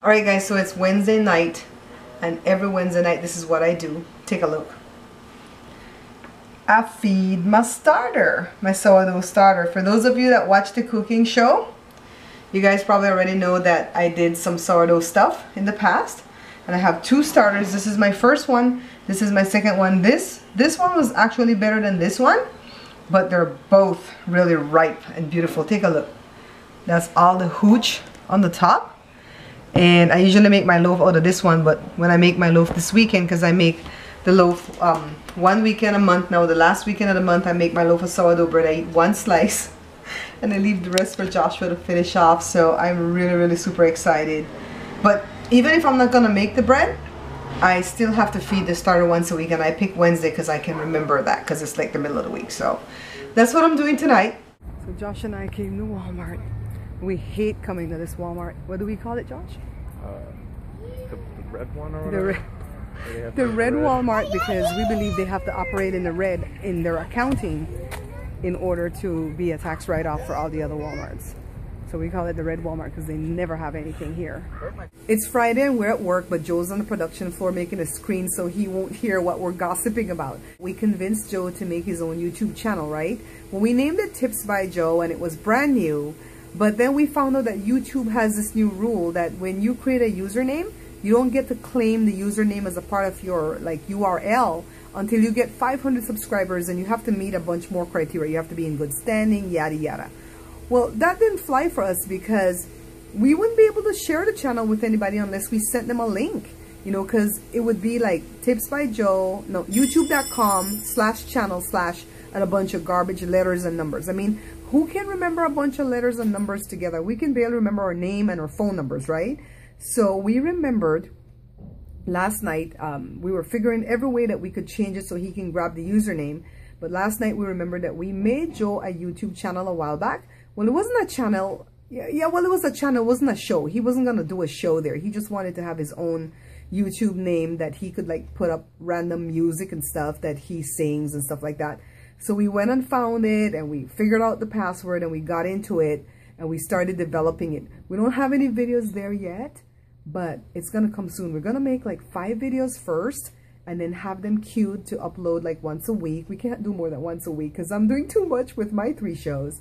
Alright guys, so it's Wednesday night, and every Wednesday night this is what I do. Take a look. I feed my starter, my sourdough starter. For those of you that watch the cooking show, you guys probably already know that I did some sourdough stuff in the past. And I have two starters. This is my first one. This is my second one. This one was actually better than this one, but they're both really ripe and beautiful. Take a look. That's all the hooch on the top. And I usually make my loaf out of this one, but when I make my loaf this weekend, because I make the loaf one weekend a month now, the last weekend of the month I make my loaf of sourdough bread. I eat one slice and I leave the rest for Joshua to finish off. So I'm really super excited. But even if I'm not gonna make the bread, I still have to feed the starter once a week, and I pick Wednesday because I can remember that, because it's like the middle of the week. So that's what I'm doing tonight. So Josh and I came to Walmart. We hate coming to this Walmart. What do we call it, Josh? The red one or whatever? The red Walmart, because we believe they have to operate in the red in their accounting in order to be a tax write-off for all the other Walmarts. So we call it the red Walmart because they never have anything here. It's Friday and we're at work, but Joe's on the production floor making a screen so he won't hear what we're gossiping about. We convinced Joe to make his own YouTube channel, right? Well, we named it Tips by Joe and it was brand new. But then we found out that YouTube has this new rule that when you create a username, you don't get to claim the username as a part of your like URL until you get 500 subscribers, and you have to meet a bunch more criteria. You have to be in good standing, yada yada. Well, that didn't fly for us because we wouldn't be able to share the channel with anybody unless we sent them a link, you know, because it would be like Tips by Joe, no, youtube.com/channel/ and a bunch of garbage letters and numbers. I mean, who can remember a bunch of letters and numbers together? We can barely remember our name and our phone numbers, right? So we remembered last night, we were figuring every way that we could change it so he can grab the username. But last night we remembered that we made Joe a YouTube channel a while back. Well, it wasn't a channel. Yeah, well, it was a channel. It wasn't a show. He wasn't going to do a show there. He just wanted to have his own YouTube name that he could like put up random music and stuff that he sings and stuff like that. So we went and found it, and we figured out the password, and we got into it, and we started developing it. We don't have any videos there yet, but it's going to come soon. We're going to make like 5 videos first, and then have them queued to upload like once a week. We can't do more than once a week because I'm doing too much with my 3 shows.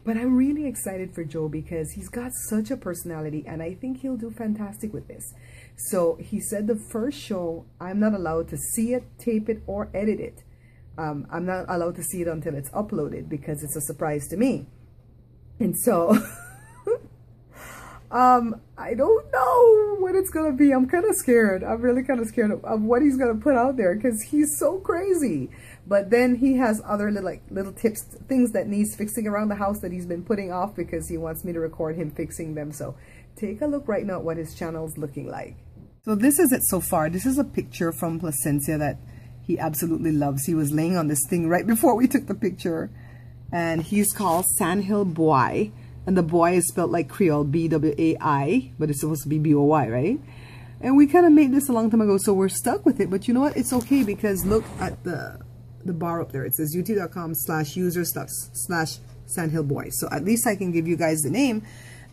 But I'm really excited for Joe because he's got such a personality, and I think he'll do fantastic with this. So he said the first show, I'm not allowed to see it, tape it, or edit it. I'm not allowed to see it until it's uploaded because it's a surprise to me. And so I don't know what it's gonna be. I'm kind of scared. I'm really kind of scared of what he's gonna put out there because he's so crazy. But then he has other little tips, things that needs fixing around the house that he's been putting off because he wants me to record him fixing them. So take a look right now at what his channel's looking like. So this is it so far. This is a picture from Placencia that he absolutely loves. He was laying on this thing right before we took the picture, and he's called Sandhill Boy, and the boy is spelled like Creole, B-W-A-I, but it's supposed to be B-O-Y, right? And we kind of made this a long time ago, so we're stuck with it. But you know what? It's okay because look at the bar up there. It says youtube.com/user/Sandhill Boy. So at least I can give you guys the name,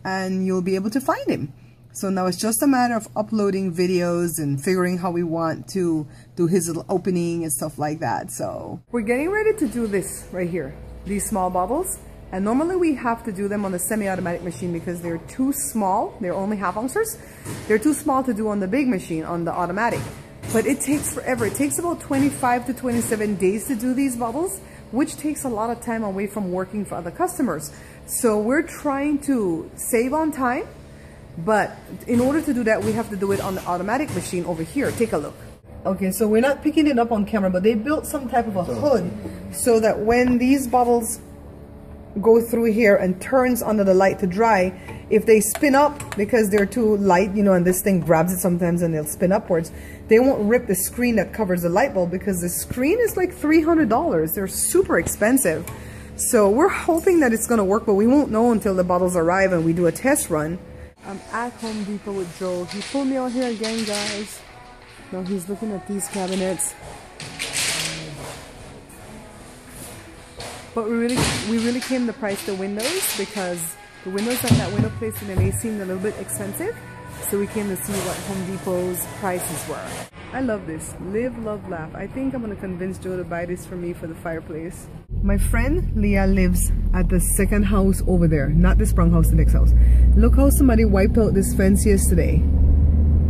and you'll be able to find him. So now it's just a matter of uploading videos and figuring how we want to do his little opening and stuff like that. So we're getting ready to do this right here, these small bottles. And normally we have to do them on the semi-automatic machine because they're too small. They're only 1/2 ounces. They're too small to do on the big machine, on the automatic. But it takes forever. It takes about 25 to 27 days to do these bottles, which takes a lot of time away from working for other customers. So we're trying to save on time. But in order to do that, we have to do it on the automatic machine over here. Take a look. Okay, so we're not picking it up on camera, but they built some type of a hood so that when these bottles go through here and turns under the light to dry, if they spin up because they're too light, you know, and this thing grabs it sometimes and they'll spin upwards, they won't rip the screen that covers the light bulb because the screen is like $300. They're super expensive. So we're hoping that it's going to work, but we won't know until the bottles arrive and we do a test run. I'm at Home Depot with Joe. He pulled me out here again, guys. Now he's looking at these cabinets. But we really came to price the windows because the windows at that window place, they may seem a little bit expensive. So we came to see what Home Depot's prices were. I love this. Live, love, laugh. I think I'm gonna convince Joe to buy this for me for the fireplace. My friend Leah lives at the second house over there, not the sprung house, the next house. Look how somebody wiped out this fence yesterday.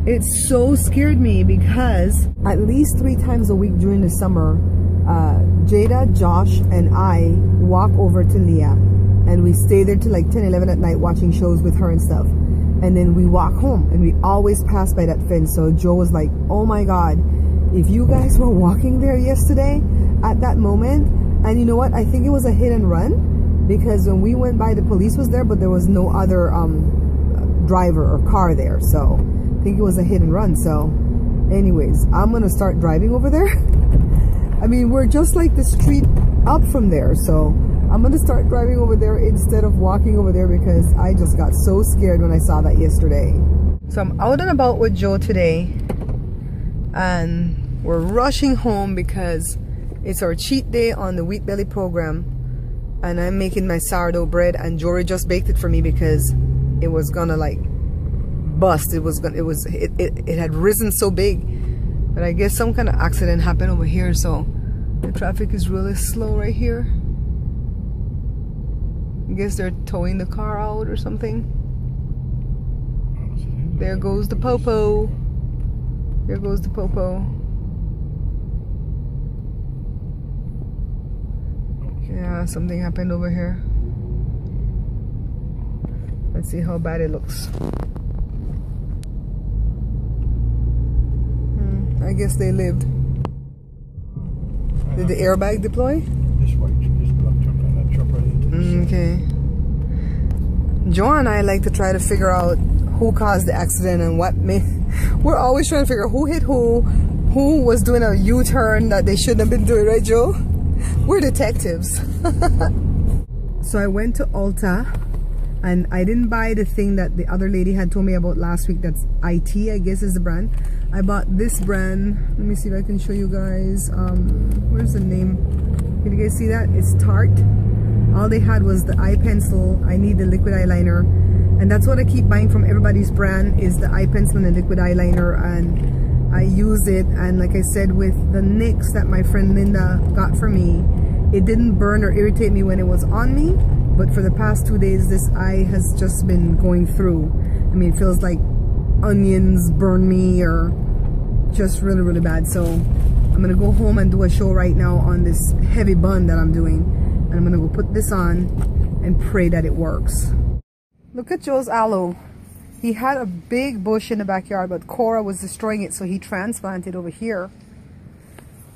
It so scared me because at least 3 times a week during the summer, Jada, Josh, and I walk over to Leah and we stay there till like 10, 11 at night watching shows with her and stuff. And then we walk home and we always pass by that fence. So Joe was like, oh my God, if you guys were walking there yesterday at that moment, and you know what? I think it was a hit and run because when we went by, the police was there, but there was no other driver or car there. So I think it was a hit and run. So anyways, I'm going to start driving over there. I mean, we're just like the street up from there. So I'm going to start driving over there instead of walking over there because I just got so scared when I saw that yesterday. So I'm out and about with Joe today and we're rushing home because it's our cheat day on the Wheat Belly program and I'm making my sourdough bread and Jory just baked it for me because it was gonna like bust. It had risen so big, but I guess some kind of accident happened over here, so the traffic is really slow right here. I guess they're towing the car out or something. There goes the popo. There goes the popo. Yeah, something happened over here. Let's see how bad it looks. I guess they lived. Did the airbag deploy? This black truck and that truck right into the Okay. Joe and I like to try to figure out who caused the accident and what made. We're always trying to figure out who hit who was doing a U-turn that they shouldn't have been doing, right, Joe? We're detectives. So I went to Ulta and I didn't buy the thing that the other lady had told me about last week. That's IT, I guess is the brand. I bought this brand. Let me see if I can show you guys. Where's the name? Can you guys see that? It's Tarte. All they had was the eye pencil. I need the liquid eyeliner, and that's what I keep buying from everybody's brand is the eye pencil and the liquid eyeliner, and I use it. And like I said, with the NYX that my friend Linda got for me, it didn't burn or irritate me when it was on me, but for the past 2 days this eye has just been going through. I mean, it feels like onions burn me or just really, really bad. So I'm gonna go home and do a show right now on this heavy bun that I'm doing, and I'm gonna go put this on and pray that it works. Look at Joe's aloe. He had a big bush in the backyard, but Cora was destroying it, so he transplanted over here.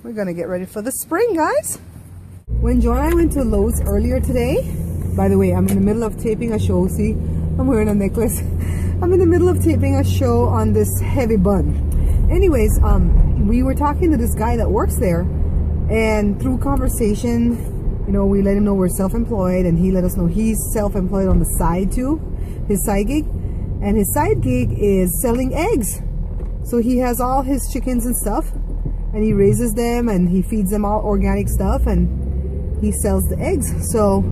We're gonna get ready for the spring, guys. When Joe and I went to Lowe's earlier today, by the way, I'm in the middle of taping a show. See, I'm wearing a necklace. I'm in the middle of taping a show on this heavy bun. Anyways, we were talking to this guy that works there, and through conversation, you know, we let him know we're self-employed, and he let us know he's self-employed on the side too, his side gig. And his side gig is selling eggs. So he has all his chickens and stuff, and he raises them and he feeds them all organic stuff, and he sells the eggs. So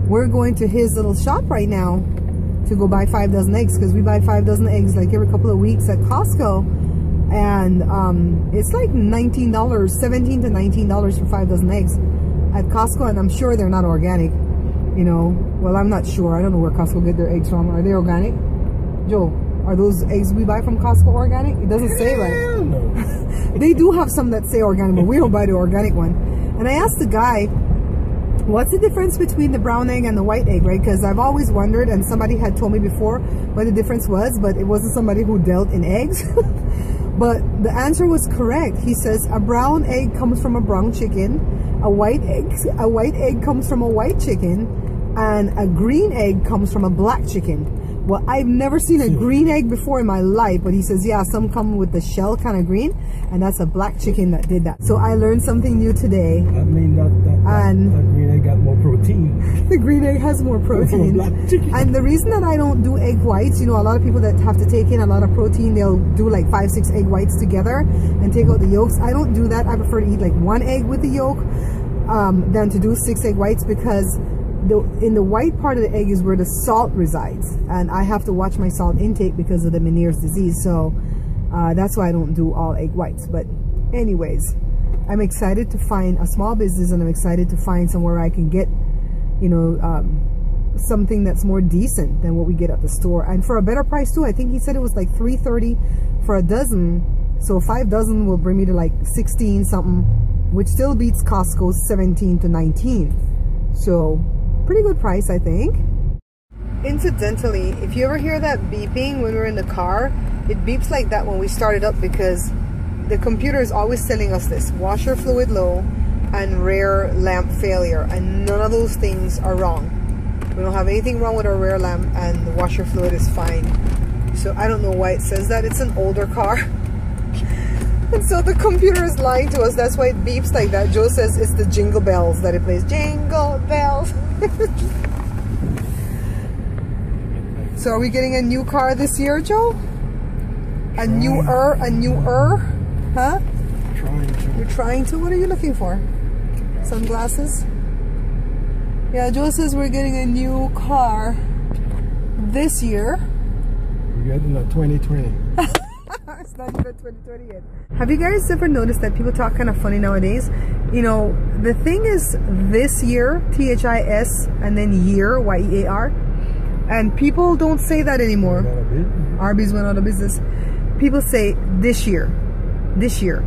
we're going to his little shop right now to go buy 5 dozen eggs, because we buy 5 dozen eggs like every couple of weeks at Costco, and it's like $19, $17 to $19 for 5 dozen eggs at Costco, and I'm sure they're not organic, you know. Well, I'm not sure. I don't know where Costco get their eggs from. Are they organic? Joe, are those eggs we buy from Costco organic? It doesn't say, right? No. They do have some that say organic, but we don't buy the organic one. And I asked the guy, what's the difference between the brown egg and the white egg, right? Because I've always wondered, and somebody had told me before what the difference was, but it wasn't somebody who dealt in eggs. But the answer was correct. He says a brown egg comes from a brown chicken, a white egg comes from a white chicken, and a green egg comes from a black chicken. Well, I've never seen a green egg before in my life, but he says, yeah, some come with the shell kind of green, and that's a black chicken that did that. So I learned something new today. I mean, that green egg got more protein. The green egg has more protein. Black chicken. And the reason that I don't do egg whites, you know, a lot of people that have to take in a lot of protein, they'll do like 5, 6 egg whites together and take out the yolks. I don't do that. I prefer to eat like 1 egg with the yolk than to do 6 egg whites, because in the white part of the egg is where the salt resides, and I have to watch my salt intake because of the Meniere's disease. So that's why I don't do all egg whites. But anyways, I'm excited to find a small business, and I'm excited to find somewhere I can get, you know, something that's more decent than what we get at the store, and for a better price too. I think he said it was like $3.30 for a dozen, so 5 dozen will bring me to like 16 something, which still beats Costco's 17 to 19. So pretty good price, I think. Incidentally, if you ever hear that beeping when we're in the car, it beeps like that when we start it up because the computer is always telling us this: washer fluid low and rear lamp failure, and none of those things are wrong. We don't have anything wrong with our rear lamp, and the washer fluid is fine. So I don't know why it says that. It's an older car. And so the computer is lying to us. That's why it beeps like that. Joe says it's the jingle bells that it plays. Jingle bells. So are we getting a new car this year, Joe? A newer? Huh? Trying to. You're trying to? What are you looking for? Sunglasses? Yeah, Joe says we're getting a new car this year. We're getting a 2020. It's not even 2020 yet. Have you guys ever noticed that people talk kind of funny nowadays? You know, the thing is this year, THIS, and then year, YEAR. And people don't say that anymore. Arby's went out of business. People say this year. This year.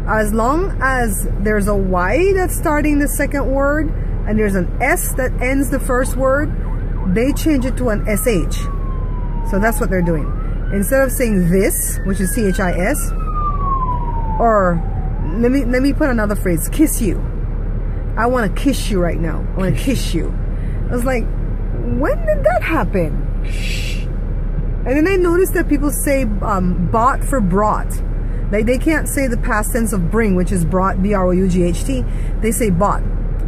As long as there's a Y that's starting the second word, and there's an S that ends the first word, they change it to an SH. So that's what they're doing. Instead of saying this, which is THIS, or let me put another phrase, kiss you. I want to kiss you right now. I want to kiss you. I was like, when did that happen? Shh. And then I noticed that people say bought for brought. Like they can't say the past tense of bring, which is brought, B-R-O-U-G-H-T. They say bought.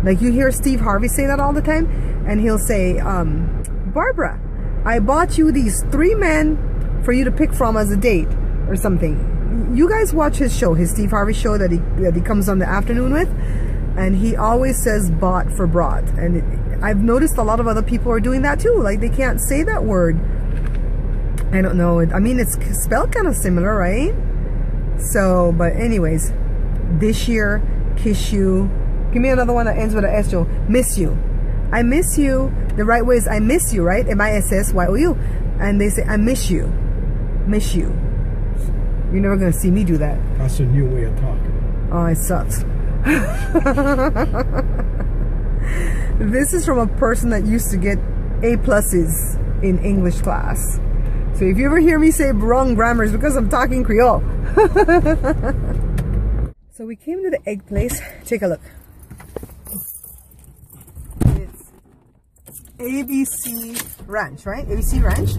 Like you hear Steve Harvey say that all the time, and he'll say, Barbara, I bought you these 3 men for you to pick from as a date or something. You guys watch his show, his Steve Harvey show that he comes on the afternoon with, and he always says bought for brought. And I've noticed a lot of other people are doing that too. Like they can't say that word. I don't know. I mean, it's spelled kind of similar, right? So, but anyways, this year, kiss you. Give me another one that ends with an S, Joe. Miss you. I miss you. The right way is I miss you, right? M-I-S-S-Y-O-U. And they say, I miss you. Miss you. You're never going to see me do that. That's a new way of talking. Oh, it sucks. This is from a person that used to get A+ in English class. So if you ever hear me say wrong grammar, it's because I'm talking Creole. So we came to the egg place. Take a look. It's ABC Ranch, right? ABC Ranch.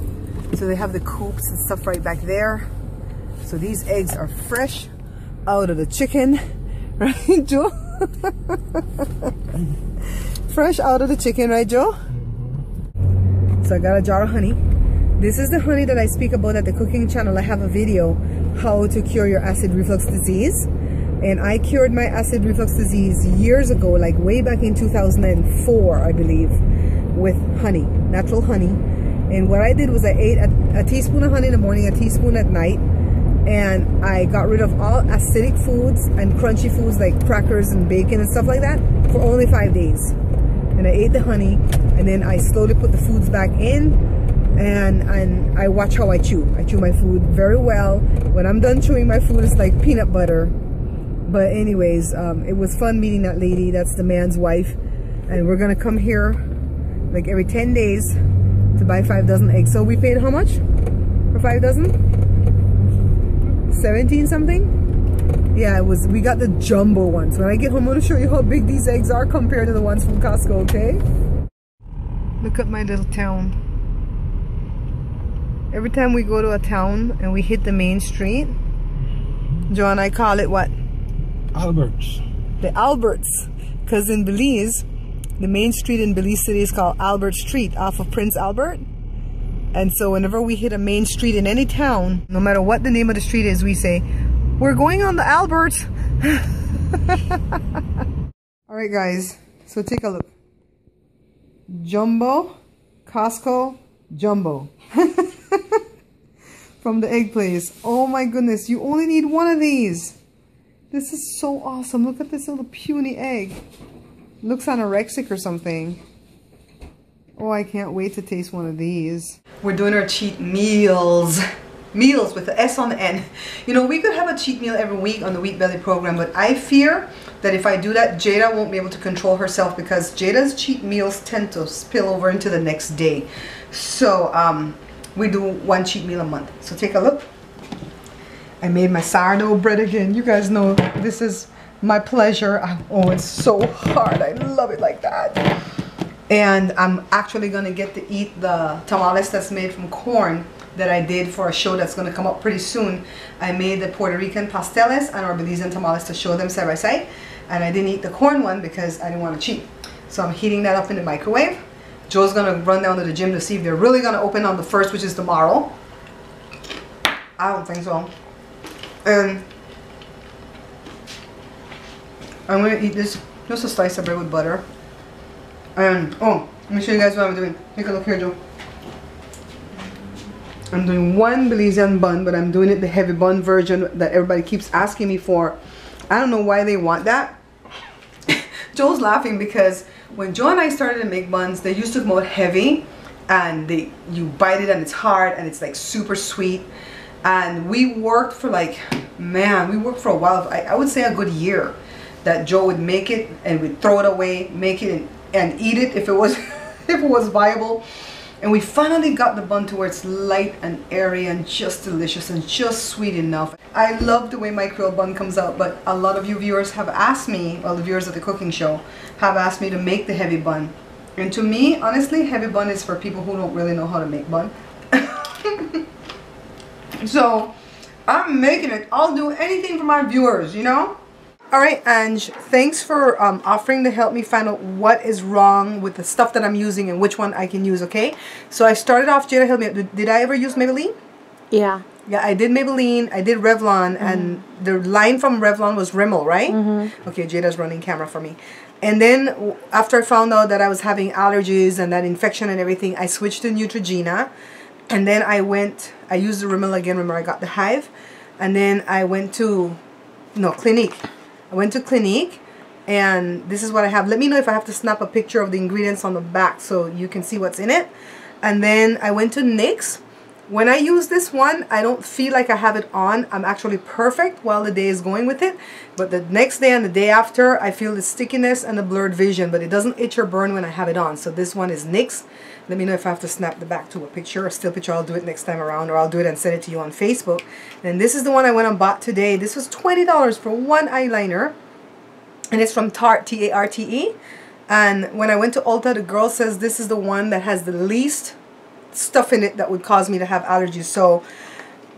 So they have the coops and stuff right back there. So these eggs are fresh out of the chicken, right, Joe? Fresh out of the chicken, right, Joe? So I got a jar of honey. This is the honey that I speak about at the cooking channel. I have a video, how to cure your acid reflux disease. And I cured my acid reflux disease years ago, like way back in 2004, I believe, with honey, natural honey. And what I did was I ate a teaspoon of honey in the morning, a teaspoon at night, and I got rid of all acidic foods and crunchy foods like crackers and bacon and stuff like that for only 5 days. And I ate the honey, and then I slowly put the foods back in, and I watch how I chew. I chew my food very well. When I'm done chewing my food, it's like peanut butter. But anyways, it was fun meeting that lady. That's the man's wife. And we're gonna come here like every 10 days to buy 5 dozen eggs. So we paid how much for 5 dozen? 17 something? Yeah, it was. We got the jumbo ones. When I get home, I'm gonna show you how big these eggs are compared to the ones from Costco, okay? Look at my little town. Every time we go to a town and we hit the main street, Joe and I call it what? Alberts. The Alberts. Because in Belize, the main street in Belize City is called Albert Street off of Prince Albert. And so whenever we hit a main street in any town, no matter what the name of the street is, we say, we're going on the Albert. Alright guys, so take a look. Jumbo, Costco, Jumbo. From the egg place. Oh my goodness, you only need one of these. This is so awesome. Look at this little puny egg. Looks anorexic or something. Oh, I can't wait to taste one of these. We're doing our cheat meals. Meals with the S on the end. You know, we could have a cheat meal every week on the Wheat Belly program, but I fear that if I do that, Jada won't be able to control herself because Jada's cheat meals tend to spill over into the next day. So, we do one cheat meal a month. So take a look. I made my sourdough bread again. You guys know this is my pleasure. Oh, it's so hard. I love it like that. And I'm actually going to get to eat the tamales that's made from corn that I did for a show that's going to come up pretty soon. I made the Puerto Rican pasteles and our Belizean tamales to show them side by side. And I didn't eat the corn one because I didn't want to cheat. So I'm heating that up in the microwave. Joe's going to run down to the gym to see if they're really going to open on the 1st, which is tomorrow. I don't think so. And I'm going to eat this, just a slice of bread with butter. And, oh, let me show you guys what I'm doing. Take a look here, Joe. I'm doing one Belizean bun, but I'm doing it the heavy bun version that everybody keeps asking me for. I don't know why they want that. Joe's laughing because when Joe and I started to make buns, they used to come out heavy and you bite it and it's hard and it's like super sweet. And we worked for like, man, we worked for a while. I would say a good year that Joe would make it and we'd throw it away, make it and eat it if it was if it was viable. And we finally got the bun to where it's light and airy and just delicious and just sweet enough. I love the way my Creole bun comes out, but a lot of you viewers have asked me, well, the viewers of the cooking show, have asked me to make the heavy bun. And to me, honestly, heavy bun is for people who don't really know how to make bun. So, I'm making it. I'll do anything for my viewers, you know? Alright, Ange, thanks for offering to help me find out what is wrong with the stuff that I'm using and which one I can use, okay? So I started off, Jada helped me. Did I ever use Maybelline? Yeah. Yeah, I did Maybelline, I did Revlon, and the line from Revlon was Rimmel, right? Okay, Jada's running camera for me. And then after I found out that I was having allergies and that infection and everything, I switched to Neutrogena. And then I used the Rimmel again, remember I got the hive. And then I went to, Clinique. I went to Clinique, and this is what I have. Let me know if I have to snap a picture of the ingredients on the back so you can see what's in it. And then I went to NYX. When I use this one, I don't feel like I have it on. I'm actually perfect while the day is going with it. But the next day and the day after, I feel the stickiness and the blurred vision, but it doesn't itch or burn when I have it on. So this one is NYX. Let me know if I have to snap the back to a picture, a still picture. I'll do it next time around, or I'll do it and send it to you on Facebook. And this is the one I went and bought today. This was $20 for one eyeliner. And it's from Tarte, T-A-R-T-E. And when I went to Ulta, the girl says this is the one that has the least stuff in it that would cause me to have allergies. So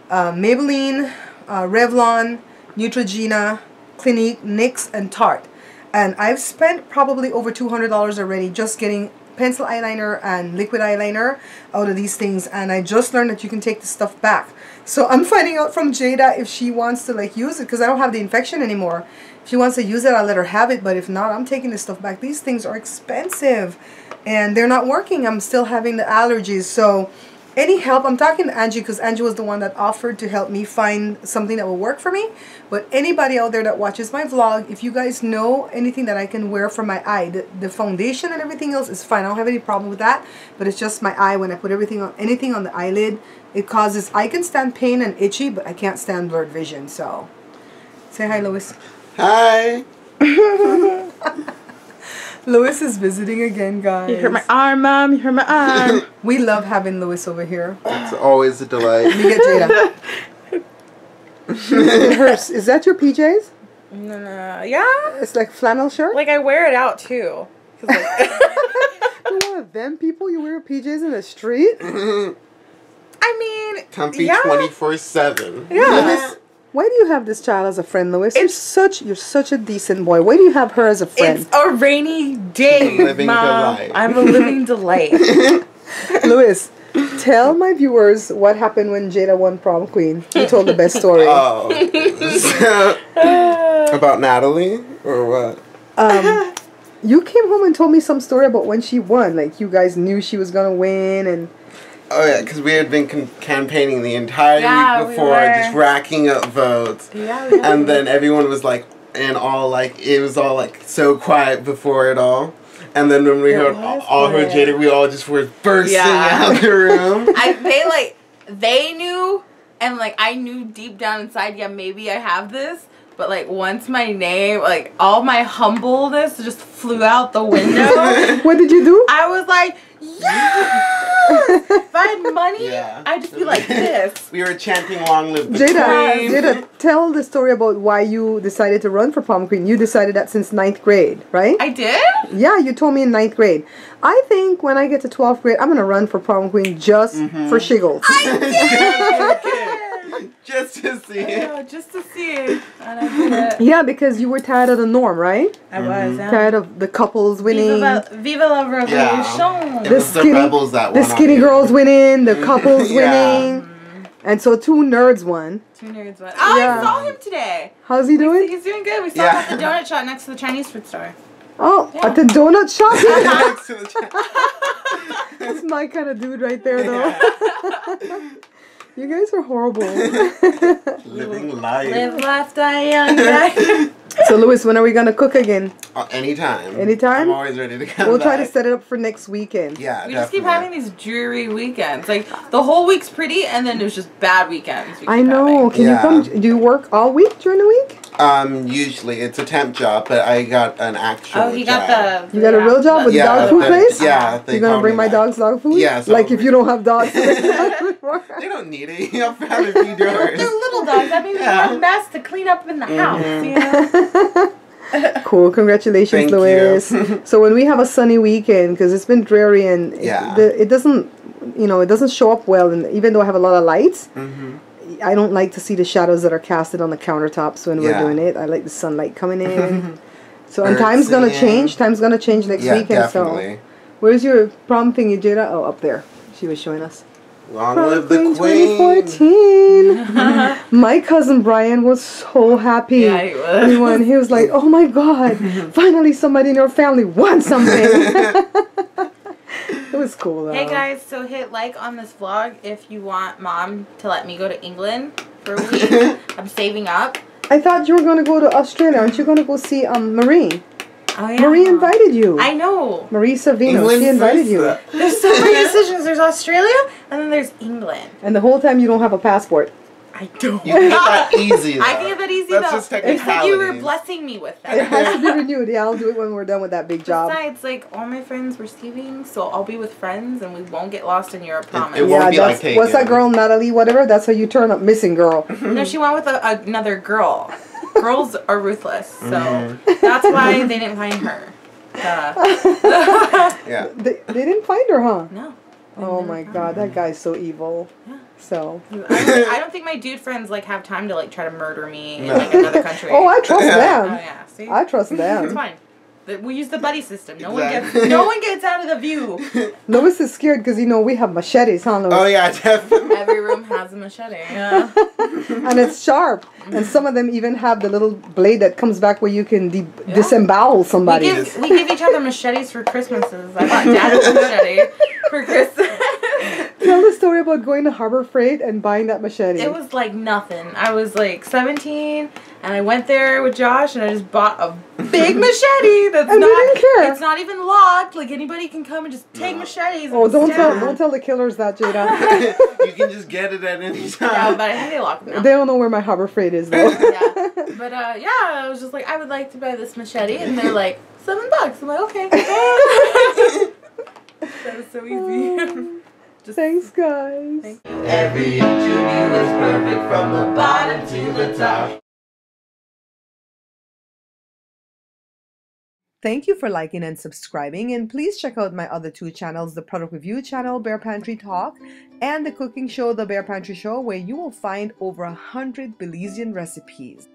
Maybelline, Revlon, Neutrogena, Clinique, NYX, and Tarte. And I've spent probably over $200 already just getting pencil eyeliner and liquid eyeliner out of these things, and I just learned that you can take the stuff back. So I'm finding out from Jada if she wants to like use it, because I don't have the infection anymore. If she wants to use it, I'll let her have it, but if not, I'm taking this stuff back. These things are expensive and they're not working. I'm still having the allergies. So any help, I'm talking to Angie because Angie was the one that offered to help me find something that will work for me. But anybody out there that watches my vlog, if you guys know anything that I can wear for my eye, the foundation and everything else is fine. I don't have any problem with that, but it's just my eye. When I put anything on the eyelid, it causes, I can stand pain and itchy, but I can't stand blurred vision. So say hi, Lewis. Hi. Lewis is visiting again, guys. You hurt my arm, Mom. You hurt my arm. We love having Lewis over here. It's always a delight. Let me get Jada. Is that your PJs? No, yeah. It's like flannel shirt? Like I wear it out too. Like You're one of them people? You wear PJs in the street? I mean, Comfy yeah. 24/7. Yeah. Why do you have this child as a friend, Lewis? You're such a decent boy. Why do you have her as a friend? It's a rainy day, Living Mom. delight. I'm a living delight. Lewis, tell my viewers what happened when Jada won prom queen. You told the best story. Oh. About Natalie or what? You came home and told me some story about when she won. Like, you guys knew she was gonna win, and Oh yeah, because we had been campaigning the entire week before, just racking up votes. Yeah, and then everyone was like, and all like, it was all like so quiet before it all. And then when we heard all her Jada, we all just were bursting out the room. They knew, and like I knew deep down inside, yeah, maybe I have this. But like once my name, like all my humbleness just flew out the window. What did you do? I was like, yes! If I had money, I'd just be like this. We were chanting "Long live the Jada, Queen." Jada, tell the story about why you decided to run for prom queen. You decided that since 9th grade, right? I did? Yeah, you told me in 9th grade. I think when I get to 12th grade, I'm going to run for prom queen just for shiggles. I did! Just to see it. Oh, just to see it. And I did it. Yeah, because you were tired of the norm, right? I was. Tired of the couples winning. Viva la revolution. It was the rebels that won. The skinny girls winning, the couples winning. And so 2 nerds won. 2 nerds won. Oh, I saw him today. How's he doing? He's doing good. We saw him at the donut shop next to the Chinese food store. Oh, at the donut shop? Next to the That's my kind of dude right there, though. You guys are horrible. Living life. Live life, die young, die. So, Lewis, when are we going to cook again? Anytime. Anytime? I'm always ready to come We'll try to back. set it up for next weekend. Yeah, We just keep having these dreary weekends. Like, the whole week's pretty, and then there's just bad weekends. I know. Can you come? Do you work all week during the week? Usually it's a temp job, but I got an actual job. You got a real job with the dog food place? Yeah. You're going to bring my dog's dog food? Yeah. So like if you don't have dogs. They don't need it. You have to have a few doors. They're little dogs. That means one mess to clean up in the house. You know? Cool. Congratulations, Thank Lewis. So when we have a sunny weekend, because it's been dreary and it doesn't, it doesn't show up well. And even though I have a lot of lights, I don't like to see the shadows that are casted on the countertops when we're doing it. I like the sunlight coming in. So and time's gonna change. Time's gonna change next weekend. Definitely. So where's your prom thingy, Jada? Oh, up there. She was showing us. Long Prom live the Queen Queen. 2014. My cousin Brian was so happy. Yeah, he was. He won. He was like, "Oh my God! Finally, somebody in your family won something." It was cool though. Hey guys, so hit like on this vlog if you want Mom to let me go to England for a week. I'm saving up. I thought you were going to go to Australia. Aren't you going to go see Marie? Oh yeah. Marie invited you. I know. Marie Savino. She invited you. There's so many decisions. There's Australia and then there's England. And the whole time you don't have a passport. I don't. You can get that easy, though. I can get that easy, That's though. just technicality. It's like you were blessing me with that. It has to be renewed. Yeah, I'll do it when we're done with that big job. Besides, like, all my friends were leaving, so I'll be with friends, and we won't get lost in Europe, promise. It won't be like Taken. What's that girl, Natalie, whatever? That's how you turn up missing, girl. No, she went with another girl. Girls are ruthless, so that's why they didn't find her. Yeah. They didn't find her, huh? No. Oh my God, that guy's so evil. Yeah. So. I don't think my dude friends like have time to like try to murder me in like another country. Oh, I trust them. Oh yeah, see. I trust them. It's fine. We use the buddy system. No one gets out of the view. Lois is scared because we have machetes, huh, Lois? Oh yeah, definitely. Every room has a machete. Yeah. And it's sharp. And some of them even have the little blade that comes back where you can disembowel somebody. We give each other machetes for Christmases. I bought Dad a machete for Christmas. Tell the story about going to Harbor Freight and buying that machete. It was like nothing. I was like 17 and I went there with Josh and I just bought a big machete that's and didn't care. It's not even locked. Like anybody can come and just take machetes. Oh, don't tell the killers that, Jada. You can just get it at any time. Yeah, but I think they lock them now. They don't know where my Harbor Freight is though. Yeah. But yeah, I was just like, I would like to buy this machete, and they're like $7. I'm like, okay. That was so easy. Thanks, guys. Thank you. Every inch of you was perfect from the bottom to the top. Thank you for liking and subscribing, and please check out my other 2 channels, the product review channel, Bear Pantry Talk, and the cooking show, The Bear Pantry Show, where you will find over 100 Belizean recipes.